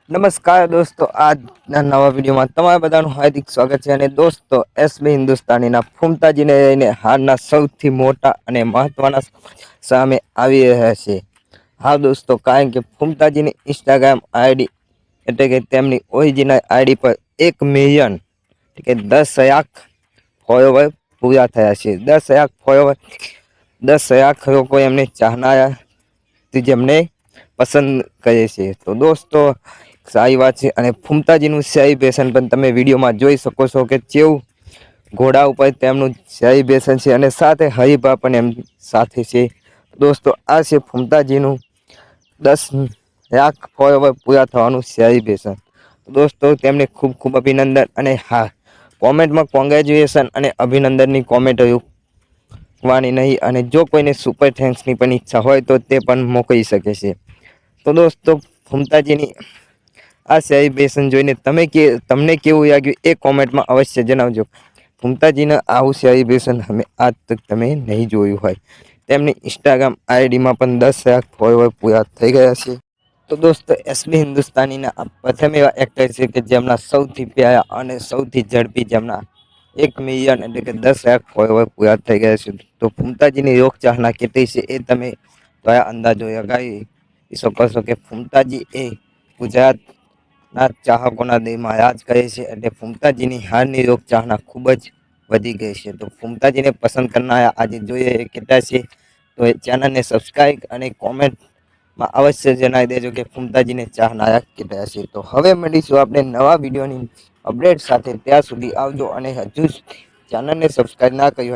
નમસ્કાર દોસ્તો, આજના નવા વિડીયોમાં તમારા બધાનું હાર્દિક સ્વાગત છે. અને દોસ્તો, એસબી હિન્દુસ્તાનીના ફૂમતાજીને લઈને હાલના સૌથી મોટા અને મહત્વના સામે આવી રહ્યા છે. હા દોસ્તો, કારણ કે ફૂમતાજીની ઇન્સ્ટાગ્રામ આઈડી એટલે કે તેમની ઓરિજિનલ આઈડી પર 1 મિલિયન એટલે કે 10 લાખ ફોલોવર પૂરા થયા છે. 10 લાખ ફોલોવર, 10 લાખ લોકો એમને ચાહનારા જેમને પસંદ કરે છે. તો દોસ્તો, સારી વાત છે. અને ફૂમતાજીનું સેલિબ્રેશન પણ તમે વિડીયોમાં જોઈ શકો છો કે કેવું ઘોડા ઉપર તેમનું સેલિબ્રેશન છે, અને સાથે હરિભા પણ એમ સાથે છે. દોસ્તો, આ છે ફૂમતાજીનું 10 લાખ ફોલોવર પૂરા થવાનું સેલિબ્રેશન. દોસ્તો, તેમને ખૂબ ખૂબ અભિનંદન. અને હા, કોમેન્ટમાં કોંગ્રેચ્યુલેશન અને અભિનંદનની કોમેન્ટ વાની નહીં. અને જો કોઈને સુપર થેન્ક્સની પણ ઈચ્છા હોય તો તે પણ મોકલી શકે છે. તો દોસ્તો, ફૂમતાજીની આ સેલિબ્રેશન જોઈને તમને કેવું લાગ્યું એ કોમેન્ટમાં અવશ્ય જણાવજો. ફૂમતાજીના આવું સેલિબ્રેશન અમે આજ તક તમે નહીં જોયું હોય. તેમની ઇન્સ્ટાગ્રામ આઈડીમાં પણ 10 લાખ ફોલોવર પૂરા થઈ ગયા છે. તો દોસ્તો, એસબી હિન્દુસ્તાનીના આ પ્રથમ એવા એક્ટર છે કે જેમના સૌથી પ્યારા અને સૌથી ઝડપી જેમના 1 મિલિયન એટલે કે 10 લાખ ફોલોવર પૂરા થઈ ગયા છે. તો ફૂમતાજીની લોક ચાહના કેટલી છે એ તમે અંદાજો લગાવી શકો છો કે ફૂમતાજી એ ગુજરાતના ચાહકોના દિલમાં રાજ કરે છે. એટલે ફૂમતાજીની હાલની લોક ચાહના ખૂબ જ વધી ગઈ છે. તો ફૂમતાજીને પસંદ કરનારા આજે જોઈએ કેટલા છે. તો એ ચેનલને સબસ્ક્રાઈબ અને કોમેન્ટમાં અવશ્ય જણાવી દેજો કે ફૂમતાજીને ચાહનારા કેટલા છે. તો હવે મળીશું આપણે નવા વિડીયોની અપડેટ સાથે. ત્યાં સુધી આવજો. અને હજુ ચેનલને સબસ્ક્રાઈબ ના કર્યું હોય